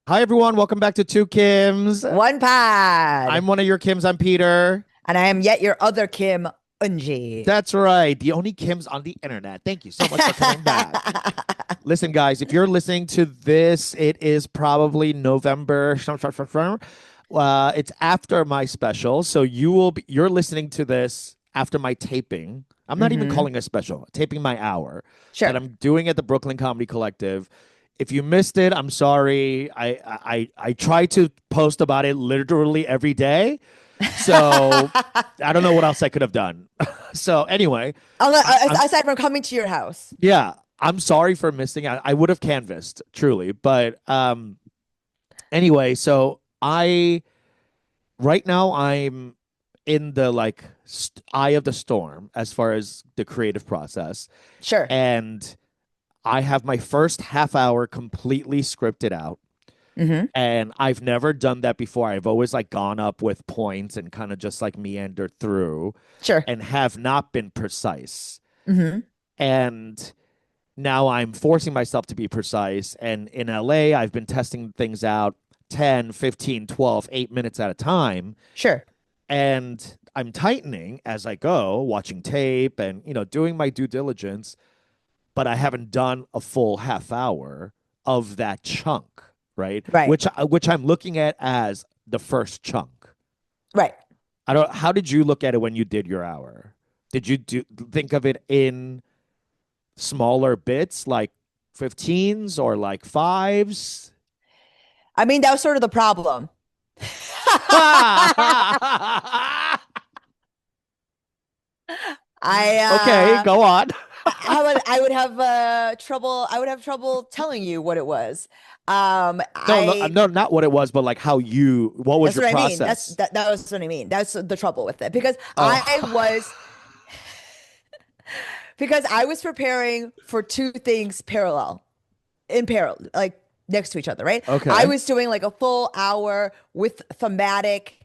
Hi, everyone. Welcome back to Two Kims. One pod. I'm one of your Kims. I'm Peter. And I am yet your other Kim Unji. That's right. The only Kims on the internet. Thank you so much for coming back. Listen, guys, if you're listening to this, it is probably November. It's after my special. So you're listening to this after my taping. I'm not even hmm calling a special, taping my hour that Sure. I'm doing at the Brooklyn Comedy Collective. If you missed it, I'm sorry. I try to post about it literally every day. So I don't know what else I could have done. So anyway, I'm Aside from coming to your house. yeah, I'm sorry for missing out. I would have canvassed truly, but anyway, so I right now I'm in the eye of the storm as far as the creative process, Sure. and I have my first half hour completely scripted out. hmm And I've never done that before. I've always like gone up with points and kind of just like meandered through Sure. and have not been precise. hmm And now I'm forcing myself to be precise. And in LA, I've been testing things out 10, 15, 12, 8 minutes at a time. Sure. And I'm tightening as I go, watching tape and, doing my due diligence. But I haven't done a full half hour of that chunk, right? Right. Which I'm looking at as the first chunk. Right. I don't. How did you look at it when you did your hour? Did you think of it in smaller bits, like 15s or like fives? I mean, that was sort of the problem. I Okay, go on. I would have trouble I would have trouble telling you what it was. No, no, I no, not what it was, but like what was That's your what I mean. process? That was what I mean. That's the trouble with it Oh, because I was preparing for two things in parallel, like next to each other, right? I okay. was doing like a full hour with thematic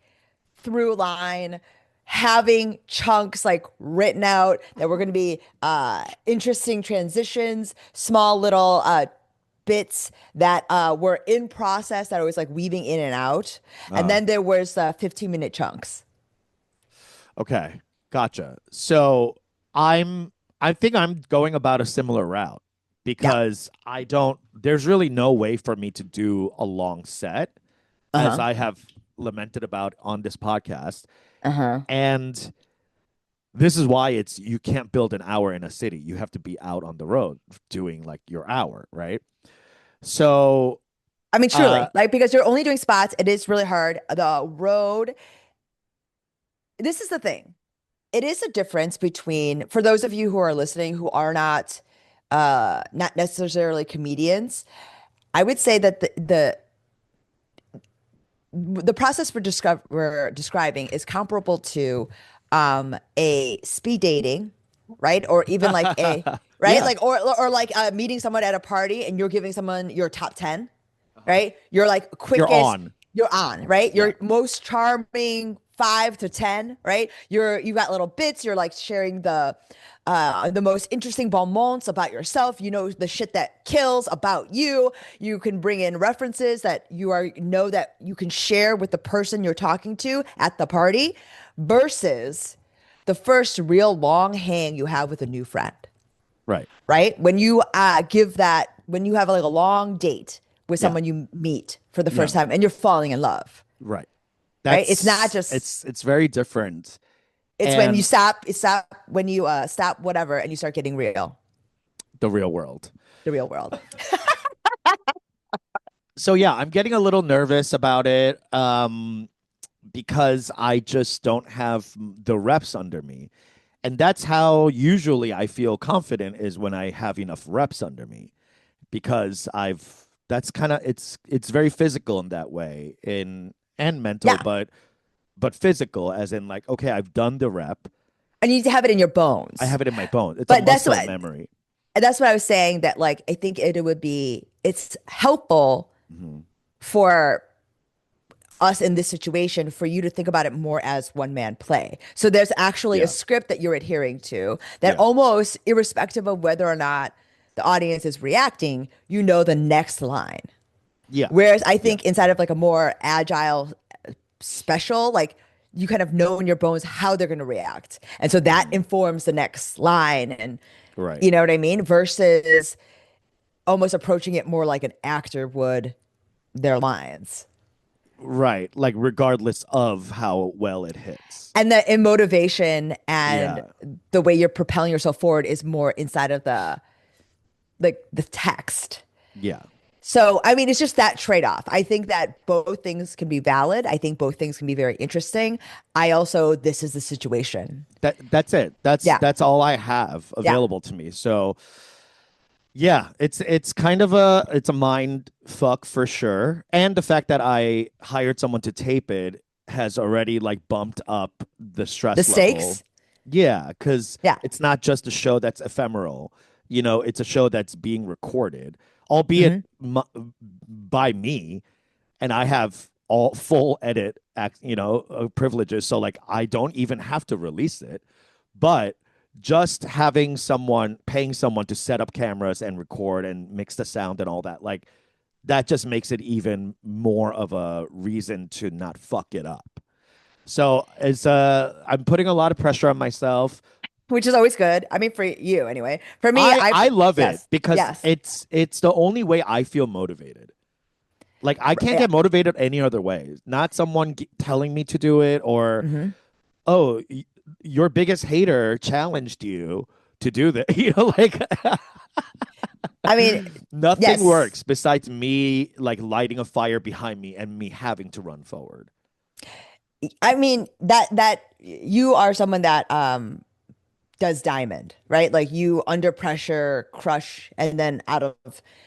through line, having chunks like written out that were going to be interesting transitions, small little bits that were in process that I was like weaving in and out. And Oh, then there was 15-minute chunks. okay. Gotcha. So I'm I think I'm going about a similar route Yeah. because there's really no way for me to do a long set as Uh-huh. I have lamented about on this podcast. Uh-huh. And this is why you can't build an hour in a city. You have to be out on the road doing like your hour, right? So I mean, uh truly, like because you're only doing spots, it is really hard. The road, this is the thing. It is a difference between, for those of you who are listening who are not necessarily comedians, I would say that the process we're describing is comparable to a speed dating, right? Or even like a right, yeah, like or like meeting someone at a party and you're giving someone your top 10, right? You're like you're quickest, on. you're on, right? Yeah. You're most charming 5 to 10, right? You got little bits. You're like sharing the most interesting bon mots about yourself. You know the shit that kills about you. You can bring in references that know that you can share with the person you're talking to at the party, versus the first real long hang you have with a new friend, Right. right? When you have like a long date with Yeah. someone you meet for the Yeah. first time and you're falling in love, Right. right? It's not That's just it's very different. it's when you And stop, when you stop whatever and you start getting real, the real world. the real world. So yeah, I'm getting a little nervous about it because I just don't have the reps under me. And that's how usually I feel confident is when I have enough reps under me because I've that's kind of it's very physical in that way in and mental Yeah. but physical as in like okay, I've done the rep. And you need to have it in your I bones. have it in my bones. It's a But muscle memory. that's what I was saying, that like I think it's helpful Mhm. for us in this situation for you to think about it more as one man play. So there's actually a Yeah. script that you're adhering to that Yeah. almost irrespective of whether or not the audience is reacting, you know the next line. Yeah. Whereas I Yeah. think inside of like a more agile special, like you kind of know in your bones how they're going to react. And so that Mhm. informs the next line. And Right. you know what I mean? Versus almost approaching it more like an actor would their lines. Right. Like regardless of how well it hits. And the in motivation and Yeah. the way you're propelling yourself forward is more inside of the text. Yeah. So, I mean, it's just that trade-off. I think that both things can be valid. I think both things can be very interesting. I also, this is the situation. That's it. That's Yeah. that's all I have Yeah. available to me. So yeah, it's kind of a mind fuck for sure. And the fact that I hired someone to tape it has already like bumped up the The stress level. stakes. Yeah, because Yeah. it's not just a show that's ephemeral. It's a show that's being recorded, albeit Hmm. by me, and I have all full edit privileges. So like I don't even have to release it, but just having someone paying someone to set up cameras and record and mix the sound and all that, like that just makes it even more of a reason to not fuck it up. So it's I'm putting a lot of pressure on myself. Which is always good. I mean, for you anyway. For me, I love it yes, because yes. it's the only way I feel motivated. Like I can't Yeah. get motivated any other way. Not someone telling me to do it, or Hmm. oh, your biggest hater challenged you to do that. Like I mean, nothing yes. works besides me like lighting a fire behind me and me having to run forward. I mean, that you are someone that does diamond, right? Like you under pressure crush and then out of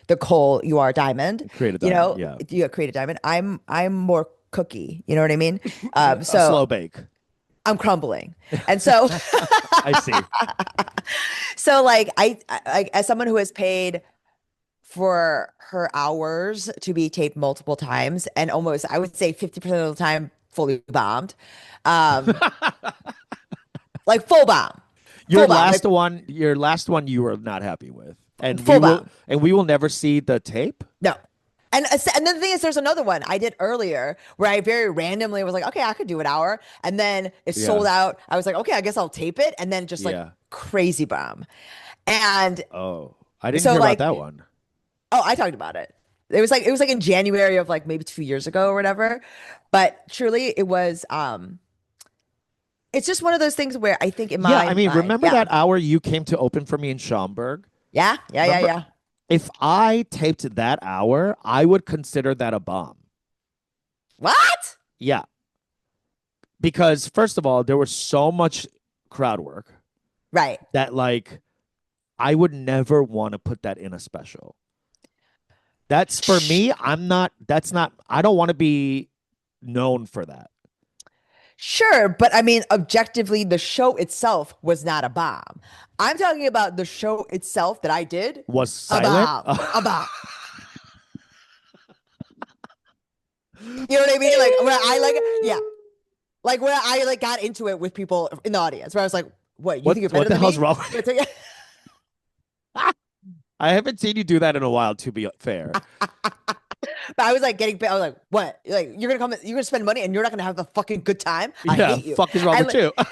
the coal you are diamond. Create a You diamond, know, yeah. you create a diamond. I'm more cookie, you know what I mean? A So slow bake. I'm crumbling. And so I see. so like I as someone who has paid for her hours to be taped multiple times and almost I would say 50% of the time fully bombed. Um like full bomb. Your Full bomb. Like last one, your last one you were not happy with. And we full will bomb. and we will never see the tape. No. And then the thing is, there's another one I did earlier where I very randomly was like, okay, I could do an hour. And then it sold Yeah. out. I was like, okay, I guess I'll tape it. And then just like Yeah. crazy bomb. And Oh, I didn't so hear about like, that one. oh, I talked about it. It was like in January of like maybe 2 years ago or whatever. But truly it was it's just one of those things where I think in Yeah, I my mean, mind, remember yeah. that hour you came to open for me in Schaumburg? Yeah, yeah, yeah, Remember? yeah. If I taped that hour, I would consider that a bomb. What? Yeah, because first of all, there was so much crowd work Right. that like I would never want to put that in a special. That's for me. That's not. I don't want to be known for that. Sure, but I mean, objectively, the show itself was not a bomb. I'm talking about the show itself that I did. Was A silent. bomb. A bomb. You know what I mean? Like where I like, yeah, like where I like got into it with people in the audience, where I was like, "What? You what think you're what better the than hell's me?" wrong? I haven't seen you do that in a while. To be fair, But I was like getting, I was like, "What? Like you're gonna come, you're gonna spend money, and you're not gonna have a fucking good time? I yeah. hate you." Fuck is wrong And with like, you?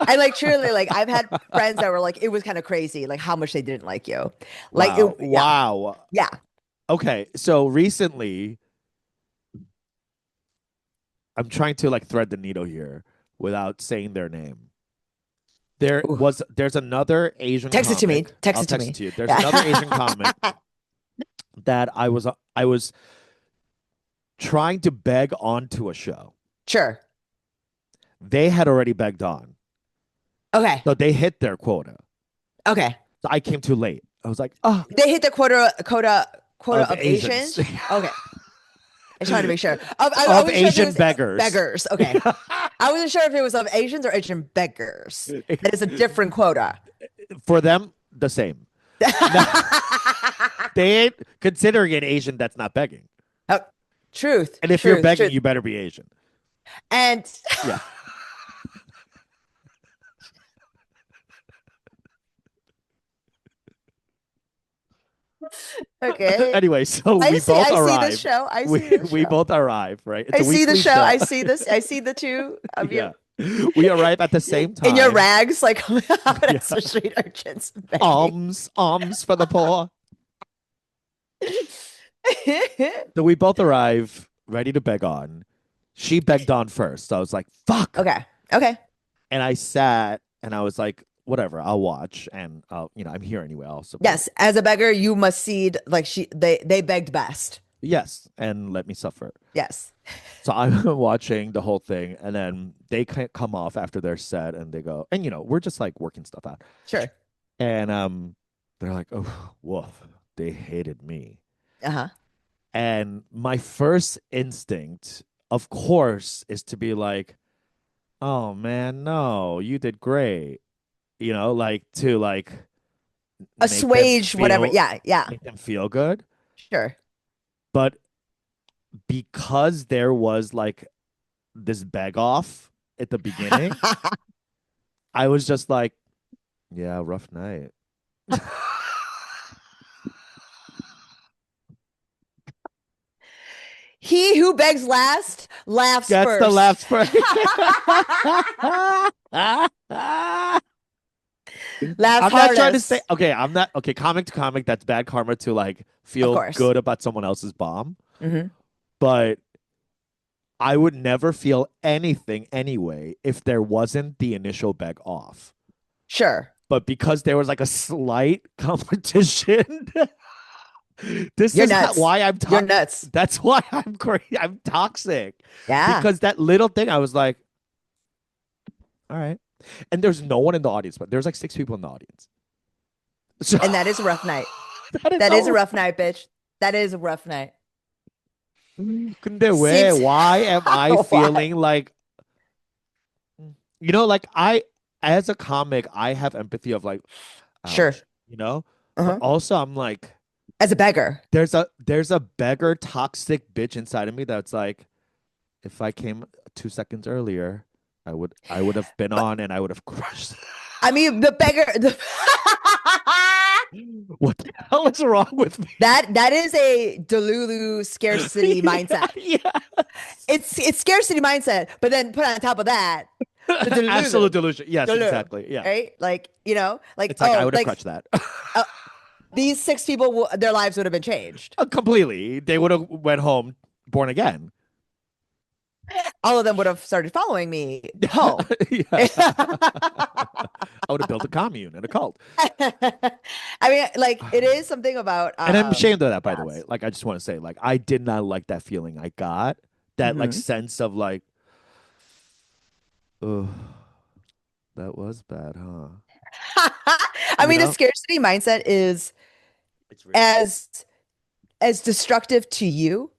and like truly, like I've had friends that were like, it was kind of crazy, like how much they didn't like you. Like it, Wow. yeah, Wow. yeah. Okay. So recently, I'm trying to like thread the needle here without saying their name. Ooh. There's another Asian Text it to me. comic. Text I'll it to text it me. to you. There's another Asian comic Yeah. that I was trying to beg onto a show. Sure. They had already begged on. Okay. So they hit their quota. Okay. So I came too late. I was like, oh, They hit the quota of of Asians. Asians. Okay. I just wanted to make sure. I Of wasn't sure if it Asian was beggars. beggars. Okay. I wasn't sure if it was of Asians or Asian beggars. That is a different quota. For them, the same. No, they ain't considering an Asian that's not begging. Oh, truth, And if you're truth, begging, truth. you better be Asian. And Yeah. Okay. Anyway, so we both I see this arrive. show. I We see this we show. both arrive, right? It's I a see the weekly show. show. I see this. I see the two of you Yeah. We arrive at the same in your time. rags, like coming out Yeah. as the street urchins begging. Alms for the poor. So we both arrive ready to beg on. She begged on first. So I was like, fuck. Okay. Okay. And I sat and I was like, whatever, I'll watch. And I'm here anyway. I'll support. Yes, as a beggar, you must cede. Like they begged best. Yes. And let me suffer. Yes. So I'm watching the whole thing. And then they come off after their set and they go, and we're just like working stuff out. Sure. And they're like, oh, woof, they hated me. Uh-huh. And my first instinct, of course, is to be like, oh man, no, you did great. Like to like Assuage whatever. Yeah. Yeah. make them feel good. Sure. But because there was like this beg off at the beginning, I was just like, yeah, rough night. He who begs last laughs Gets first. the laughs first. Laughs I'm not trying to hardest. say I'm not comic to comic, that's bad karma to like feel course. good about someone else's bomb. Mhm. But I would never feel anything anyway if there wasn't the initial beg off. Sure. But because there was like a slight competition, this You're is nuts. why I'm You're toxic. nuts. That's why I'm crazy. I'm toxic. Yeah. Because that little thing, I was like, all right. And there's no one in the audience, but there's like 6 people in the audience. So, And that is a rough night. that is a rough night, bitch. That is a rough night. 근데 왜? Why am I Why? feeling like, like as a comic, I have empathy of like, Sure. ouch, Uh-huh. But also I'm like, As a beggar. there's a beggar toxic bitch inside of me that's like, if I came 2 seconds earlier, I would have been on and I would have crushed. I mean, the beggar. What the hell is wrong with me? That is a Delulu scarcity mindset. Yeah. It's scarcity mindset, but then put on top of that the Delulu, Absolute delusion. Yes, Delulu, exactly. Yeah. right? Like like It's like I would have like crushed that. these 6 people, their lives would have been changed. Completely. They would have went home born again. All of them would have started following me home. Yeah. I would have built a commune and a cult. I mean, like it is something about, And I'm ashamed of that, by the yes. way. Like, I just want to say, like, I did not like that feeling I got. That like Mhm. sense of like, oh, that was bad, huh? I mean, know? the scarcity mindset is It's real. as destructive to you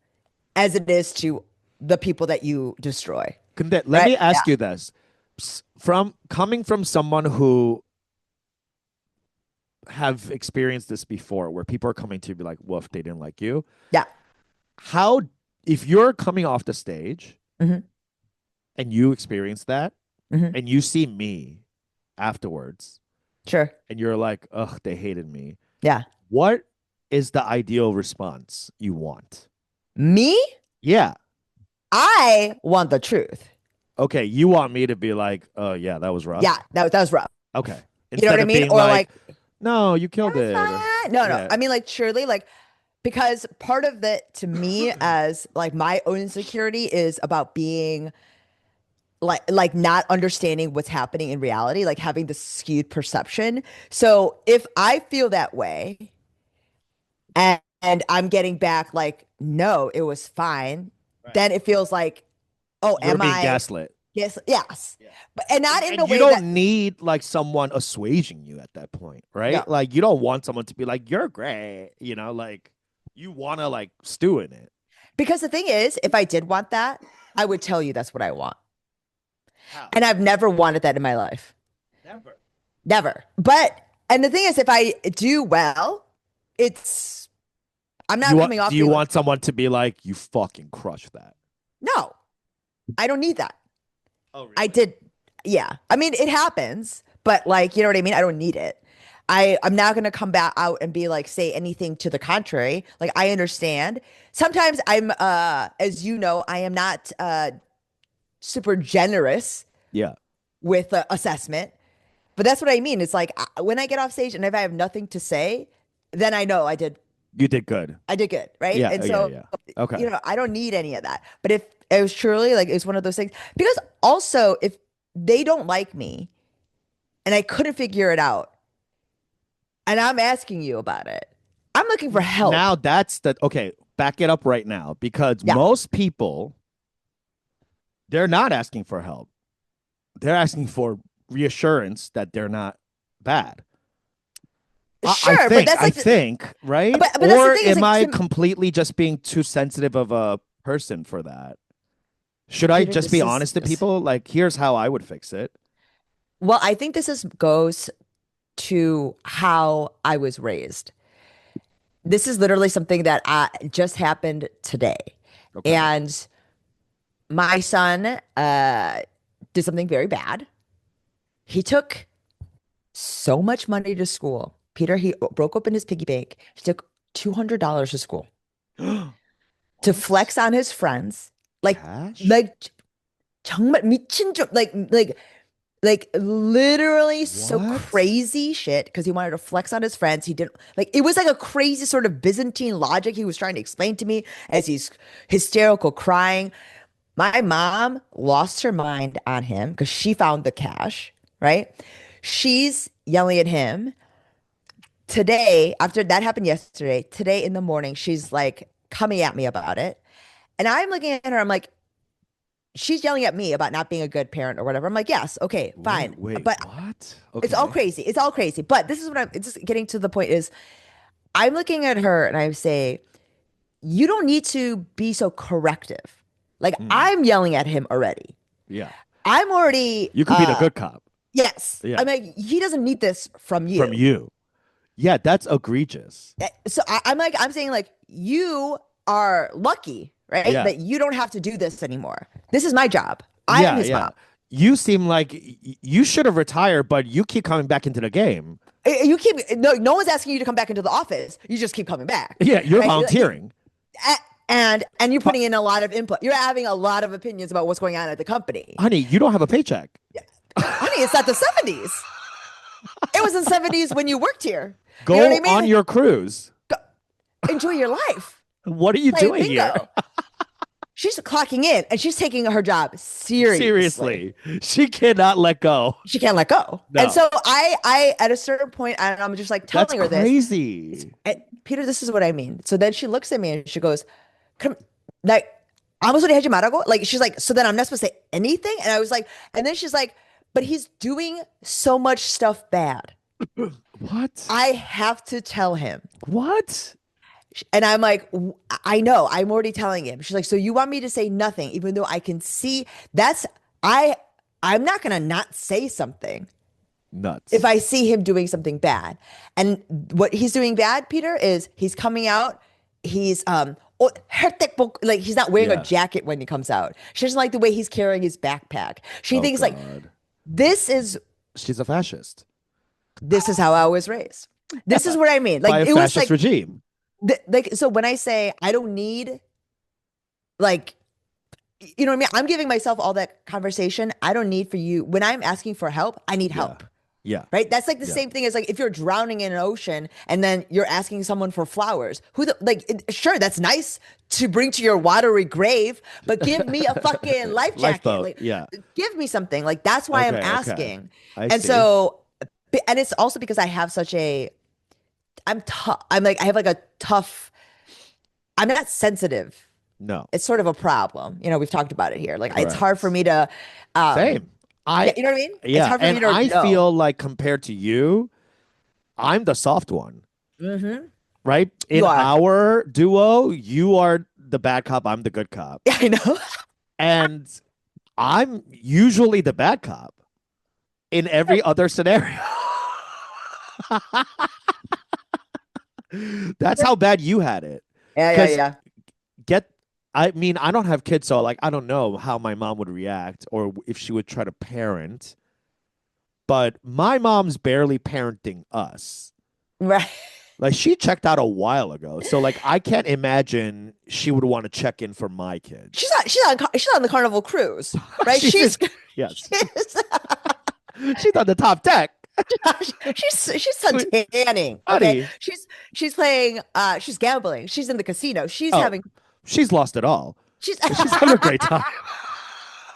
as it is to the people that you destroy. Let Right? me ask you this. From coming from someone who have experienced this before, where people are coming to you be like, woof, they didn't like you. Yeah. How, if you're coming off the stage Mhm. and you experience that Mhm. and you see me afterwards Sure. and you're like, ugh, they hated me. Yeah. What is the ideal response you want? Me? Yeah. I want the truth. Okay. You want me to be like, oh, yeah, that was rough. Yeah, that was rough. Okay. You know what I of mean? being Or like, no, you killed it. no, Yeah. I mean, like, surely, like, because part of it to me as like my own insecurity is about being like not understanding what's happening in reality, like having this skewed perception. So if I feel that way and I'm getting back like, no, it was fine, Right. then it feels like, oh, You're am being I? gaslit. Yes, yes. Yeah. But and not in And the you way don't that need like someone assuaging you at that point, right? No. Like you don't want someone to be like, you're great, like you want to like stew in it. because the thing is, if I did want that, I would tell you that's what I want. How? And I've never wanted that in my life. Never. Never. But and the thing is, if I do well, I'm not coming off. Do you being like, want someone to be like, you fucking crush that? no, I don't need that. Oh, really? I did. Yeah. I mean, it happens, but like, you know what I mean? I don't need it. I'm not gonna come back out and be like say anything to the contrary. Like I understand. Sometimes I'm as you know, I am not super generous Yeah, with assessment. But that's what I mean. It's like when I get off stage and if I have nothing to say, then I know you did good. I did good, right? Yeah, And yeah, so, yeah. Okay. I don't need any of that. But if it was truly like it's one of those things, because also if they don't like me and I couldn't figure it out, and I'm asking you about it, I'm looking for help. Now that's the okay. Back it up right now because Yeah, most people they're not asking for help. They're asking for reassurance that they're not bad. I sure, but think, that's I like, think, right? but that's the Or thing is am like, I completely just being too sensitive of a person for that? Should I Peter, just be honest to people? Like, here's how I would fix it. well, I think this is goes to how I was raised. This is literally something that just happened today. Okay. And my son did something very bad. He took so much money to school. Peter, he broke open his piggy bank. He took $200 to school to What? flex on his friends. Like, Cash? like 정말 미친 줄 like literally so What? crazy shit because he wanted to flex on his friends. He didn't like it was like a crazy sort of Byzantine logic he was trying to explain to me as he's hysterical crying. My mom lost her mind on him because she found the cash, right? She's yelling at him. Today, after that happened yesterday, today in the morning, she's like coming at me about it. And I'm looking at her, I'm like, she's yelling at me about not being a good parent or whatever. I'm like, yes, okay, fine. Wait, But what? it's all Okay. crazy. It's all crazy. But this is what I'm it's just getting to the point is I'm looking at her and I say, you don't need to be so corrective. Like Hmm. I'm yelling at him already. Yeah. I'm already You could be the good cop. yes. Yeah. I'm like, he doesn't need this from From you. you. Yeah, that's egregious. So I'm like, I'm saying like you are lucky, right? Yeah. That you don't have to do this anymore. This is my job. I am Yeah, his yeah. mom. You seem like you should have retired, but you keep coming back into the game. You keep no one's asking you to come back into the office. You just keep coming back, Yeah, you're right? volunteering. And you're Hu- putting in a lot of input. You're having a lot of opinions about what's going on at the company. Honey, you don't have a paycheck. Honey, it's not the 70s. It was the 70s when you worked here. You know Go what I on mean? your cruise. Enjoy your life. What are you Play doing here? bingo. She's clocking in and she's taking her job seriously. Seriously, she cannot let go. She can't let go. And No, so I at a certain point, and I'm just like that's telling her this. crazy. And Peter, this is what I mean. So then she looks at me and she goes, "Come, like, 아무 소리 하지 말라고." Like she's like, so then I'm not supposed to say anything. And I was like, and then she's like, but he's doing so much stuff bad. What? I have to tell him. What? And I'm like, I know, I'm already telling him. She's like, so you want me to say nothing, even though I can see that's I I'm not gonna not say something if Nuts. I see him doing something bad. And what he's doing bad, Peter, is he's coming out, he's like he's not wearing a Yeah. jacket when he comes out. She doesn't like the way he's carrying his backpack. She Oh thinks like God. this is She's a fascist this is how I was raised. This is what I mean. by Like a it was fascist like regime. like so when I say I don't need like you know what I mean? I'm giving myself all that conversation. I don't need for you. When I'm asking for help, I need Yeah. help. Yeah. Right? That's like the Yeah. same thing as like if you're drowning in an ocean and then you're asking someone for flowers. Who the like sure, that's nice to bring to your watery grave, but give me a fucking life jacket. Lifeboat. Like Yeah. give me something. Like that's why I'm Okay. Okay. asking. I And see. so and it's also because I have such a I'm tough. I'm like I have like a tough I'm not sensitive. No. It's sort of a problem. We've talked about it here. Like it's hard for Correct. me to Same. yeah, I you know what I mean? It's yeah, hard for and me to I know. feel like compared to you, I'm the soft one, Mm-hmm. right? You In are. our duo, you are the bad cop, I'm the good cop. Yeah, I know. And I'm usually the bad cop in every other scenario. That's how bad you had it. Yeah, yeah, Because yeah. get I mean, I don't have kids, so like I don't know how my mom would react or if she would try to parent. but my mom's barely parenting us. Right. Like she checked out a while ago. So like I can't imagine she would want to check in for my kids. She's on the Carnival cruise, right? She's She's just, yes. She's on the top deck. she's suntanning. Okay. Honey. She's playing she's gambling. She's in the casino. Oh, she's lost it all. She's She's having a great time.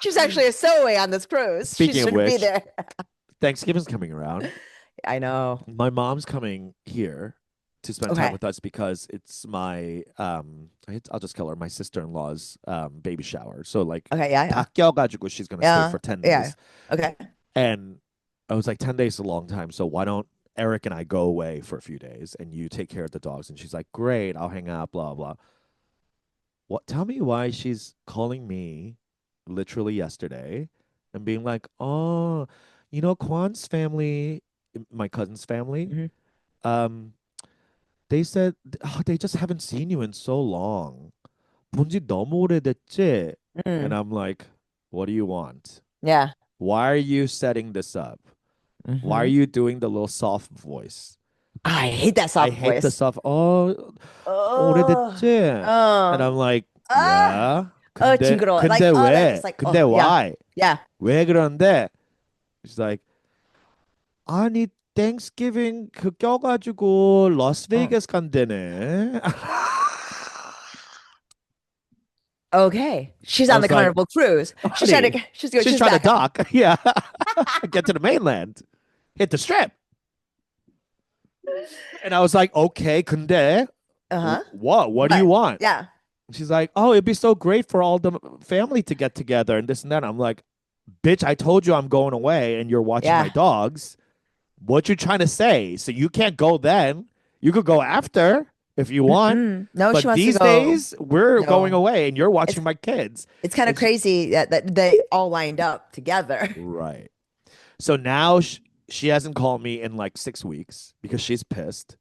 she's actually a stowaway on this cruise. She Speaking of shouldn't be which, there. Thanksgiving's coming around. I know. My mom's coming here to spend time Okay. with us because it's my I'll just call her my sister-in-law's baby shower. So like Okay, yeah, yeah. 다 껴가지고 she's gonna stay Yeah. for 10 Yeah. days. Okay. And I was like, 10 days is a long time. So why don't Eric and I go away for a few days and you take care of the dogs? And she's like, great, I'll hang out, blah, blah. What? Tell me why she's calling me literally yesterday and being like, oh, Kwan's family, my cousin's family, Mhm. um, they said they just haven't seen you in so long. 본지 너무 오래됐지? And Mm. I'm like, what do you want? Yeah. Why are you setting this up? Why are Mhm. you doing the little soft voice? I hate that I soft hate the voice. soft, oh, Oh, 오래됐지? And I'm like, ah, yeah. 근데, 징그러워. Like, 근데 oh, that's 왜? just like, 근데 oh, yeah, why? yeah. 왜 그런데? She's like, 아니, Thanksgiving 그 껴가지고 Oh. 라스베이거스 간대네. Okay. She's I on the was like, Carnival cruise. She's trying honey, to, she's she's trying to back. dock. Yeah. Get to the mainland. Hit the strip. And I was like, okay, 근데 Uh-huh. what? What do you want? Yeah. She's like, oh, it'd be so great for all the family to get together and this and that. I'm like, bitch, I told you I'm going away and you're watching my Yeah. dogs. What you trying to say? So you can't go then. You could go after if you want. No, she But wants to these go. days, we're going No. away and you're It's watching my kids. it's kind of And she- crazy that they all lined up together. right. So now she hasn't called me in like 6 weeks because she's pissed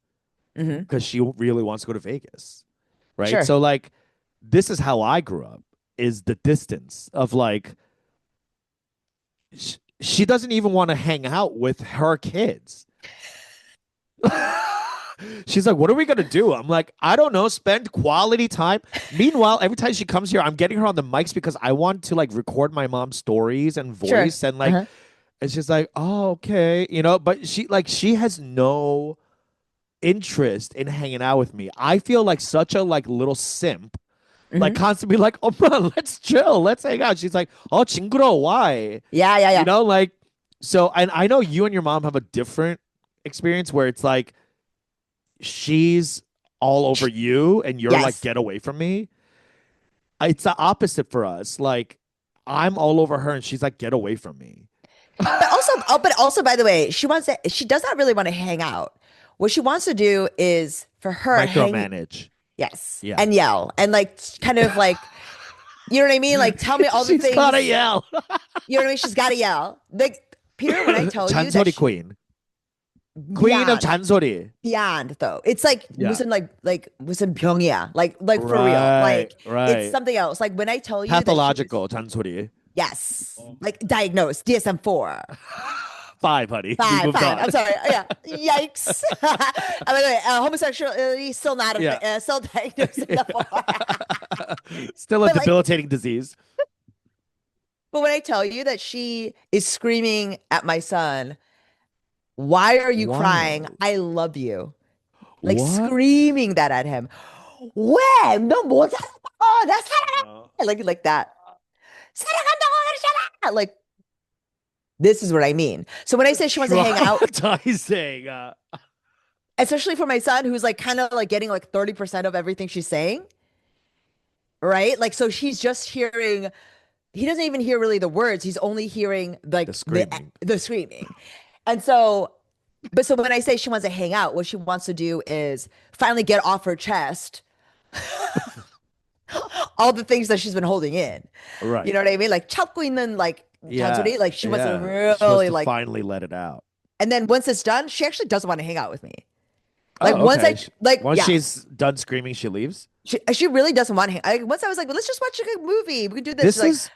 Hmm. because she really wants to go to Vegas. Right. Sure. So like, this is how I grew up is the distance of like, she doesn't even want to hang out with her kids. She's like, what are we going to do? I'm like, I don't know. Spend quality time. Meanwhile, every time she comes here, I'm getting her on the mics because I want to like record my mom's stories and Sure. voice. And like, Uh-huh. and she's like, oh, okay. But she has no interest in hanging out with me. I feel like such a like little simp. Like Mhm. constantly like, oh man, let's chill, let's hang out. She's like, oh 징그러, why? Yeah, yeah, yeah. Like so, and I know you and your mom have a different experience where it's like she's all over you and you're like, Yes. get away from me. It's the opposite for us. Like I'm all over her and she's like, get away from me. But also, by the way, she does not really want to hang out. What she wants to do is for her Micromanage. yes, Yeah. and yell and like kind of like, you know what I mean? Like tell me all the She's things. gotta yell. You know what I mean? She's got to yell. Like Peter, when I tell you that 잔소리 queen. Queen of beyond, 잔소리. beyond though, it's like Yeah. 무슨 병이야, like for real, like right. it's something else. Like when I tell you that Pathological 잔소리. yes, like diagnosed DSM-4. 5, honey. We Five, moved five. on. I'm sorry. Yeah. Yikes. By the way, homosexuality still not Yeah. still diagnosed in the Still a But, like- debilitating disease. But when I tell you that she is screaming at my son, why are you Why? crying? I love you. Like What? screaming that at him. When? No more. Oh, that's like that. Like this is what I mean. So when I say she wants to hang out, Traumatizing. especially for my son who's like kind of like getting like 30% of everything she's saying, right? Like so he's just hearing, he doesn't even hear really the words, he's only hearing like The screaming. the screaming. And so so when I say she wants to hang out, what she wants to do is finally get off her chest all the things that she's been holding in. Right. You know what I mean? Like 참고 있는 like 잔소리, like she wants to She wants really to like, finally let it out. and then once it's done, she actually doesn't want to hang out with me. Like Oh, once okay. I like Once yeah. she's done screaming, she leaves. She really doesn't want to hang. Once I was like, well, let's just watch a good movie. We can do this. This She's like,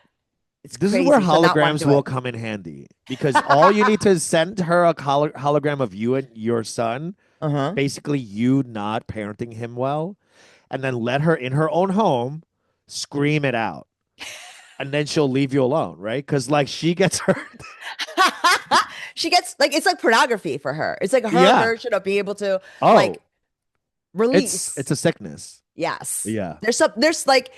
is It's This is where crazy to not want holograms to do will it. come in handy because all you need to send her a hologram of you and your son, Uh-huh. basically you not parenting him well, and then let her in her own home scream it out. And then she'll leave you alone, right? Because like she gets hurt. She gets like it's like pornography for her. It's like her Yeah. version of being able to Oh, like release. it's a sickness. Yes. Yeah. There's like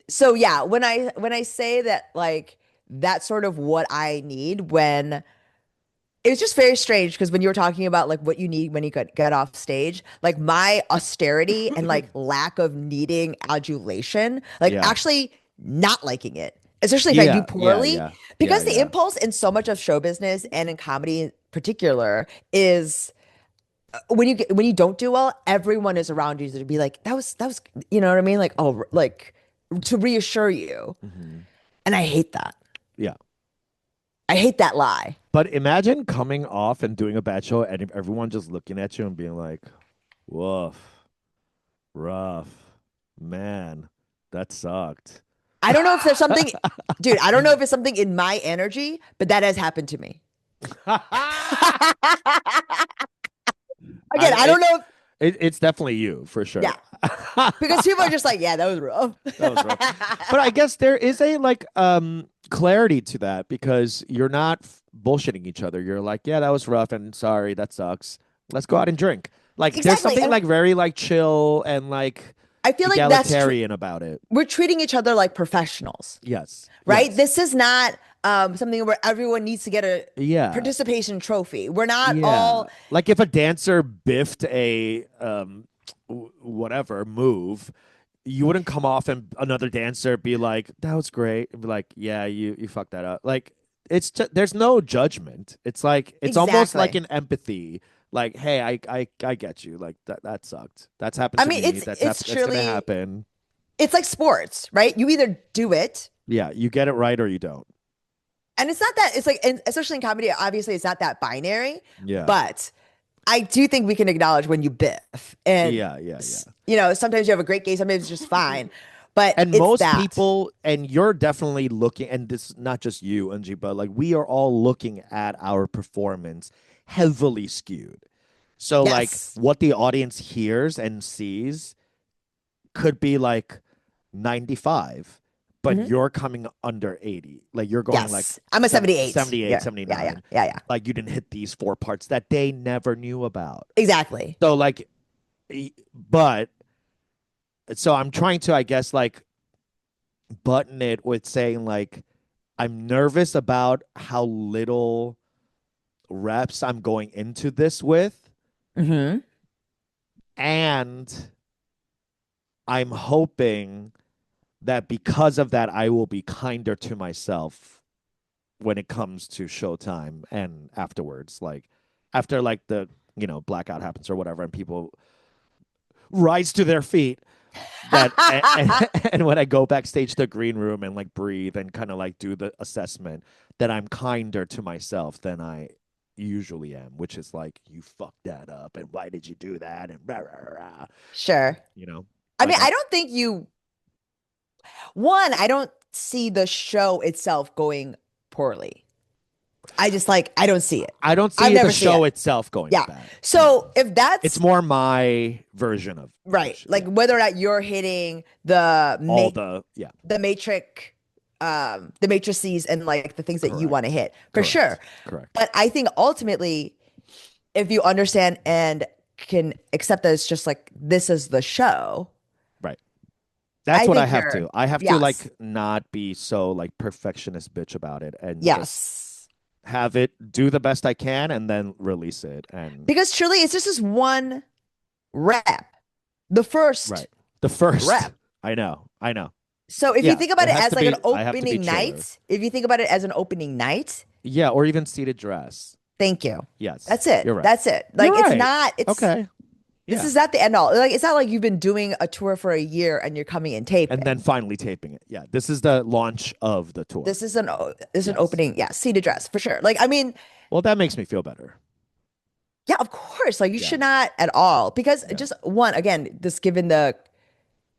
so yeah, when I say that like that's sort of what I need when it's just very strange because when you were talking about like what you need when you get off stage, like my austerity and like lack of needing adulation, like Yeah. actually not liking it, especially if I do Yeah. Yeah. poorly, Yeah. Yeah. because the Yeah. impulse in so much of show business and in comedy in particular is when you don't do well, everyone is around you to be like, that was, you know what I mean? Like, oh, like to reassure you. Hmm. And I hate that. Yeah. I hate that lie. But imagine coming off and doing a bad show and everyone just looking at you and being like, woof, rough, man, that sucked. I don't know if there's something, dude, I don't know if it's something in my energy, but that has happened to me. Again, I don't know if, it's definitely you for sure. yeah, because people are just like, yeah, that was rough. That was rough. But I guess there is a like clarity to that because you're not bullshitting each other. You're like, yeah, that was rough and sorry, that sucks. Let's go out and drink. Like there's Exactly. something And like very like chill and like I feel like egalitarian about it. we're treating each other like professionals, Yes. right? Yes. This is not something where everyone needs to get a Yeah. participation trophy. We're not Yeah. all Like if a dancer biffed a whatever move, you wouldn't come off and another dancer be like, "That was great." And be like, "Yeah, you fucked that up." Like it's just, there's no judgment. It's like it's almost like exactly. an empathy. Like, "Hey, I get you. Like that sucked. That's happened I to mean, me. it's That's gonna truly happen." it's like sports, right? You either do it, Yeah, you get it right or you don't. and it's not that it's like, and especially in comedy, obviously it's not that binary, Yeah. but I do think we can acknowledge when you biff, and Yeah, yeah, yeah. sometimes you have a great game, sometimes it's just fine, but And it's most that. people, and you're definitely looking, and this is not just you, Angie, but like we are all looking at our performance heavily skewed. So like Yes. what the audience hears and sees could be like 95, but Mhm. you're coming under 80. Like you're going like Yes. I'm a 78. 78, Yeah. Yeah. 79. Yeah. Like you didn't hit these four parts that they never knew about. Exactly. So like, but so I'm trying to, I guess, like button it with saying like I'm nervous about how little reps I'm going into this with, Hmm. and I'm hoping that because of that I will be kinder to myself when it comes to showtime and afterwards, like after like the blackout happens or whatever and people rise to their feet, that and when I go backstage to the green room and like breathe and kind of like do the assessment, that I'm kinder to myself than I usually am, which is like, you fucked that up and why did you do that and rah, rah, rah, Sure. you know I like mean, I don't think I don't see the show itself going poorly. I just like, I don't see it. I don't I've see the never seen it. show itself going Yeah. bad. So if It's that's more my version of right, like yeah, whether or not you're hitting all the yeah, the matrix, the matrices and like the things that you want to correct, hit for sure. correct, correct, But I think ultimately, if you understand and can accept that it's just like this is the show, right. That's I what I think have you're to. I have to yes, like not be so like perfectionist bitch about it and just yes. have it do the best I can and then release it. And Because truly it's just this one rep, the first right, the first, rep. I know. So if you Yeah, think about it it has as to like an be. I have to be opening chiller. night, if you think about it as an opening night, Yeah, or even seated dress. thank you. Yes, That's it. you're right. That's it. Like You're it's right. not, it's Okay. this Yeah, is not the end all. Like it's not like you've been doing a tour for a year and you're coming and and then taping. finally taping it. Yeah, this is the launch of the tour. This is an Yes. opening, yeah, seated dress for sure. Like I mean, Well, that makes me feel better. yeah, of course. Like you Yeah. should not at all because Yeah. just one, again, just given the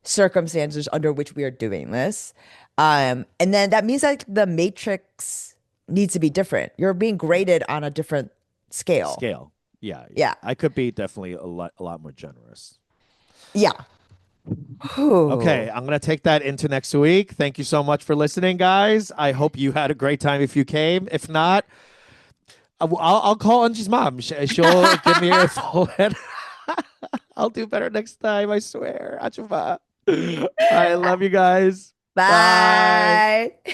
circumstances under which we are doing this. And then that means like the matrix needs to be different. You're being graded on a different scale. Scale. Yeah, Yeah. I could be definitely a lot more generous. Yeah. Okay, I'm gonna take that into next week. Thank you so much for listening, guys. I hope you had a great time if you came. If not, I'll call Angie's mom. She'll give me her phone. I'll do better next time. I swear. Achuma. I love you guys. Bye. Bye.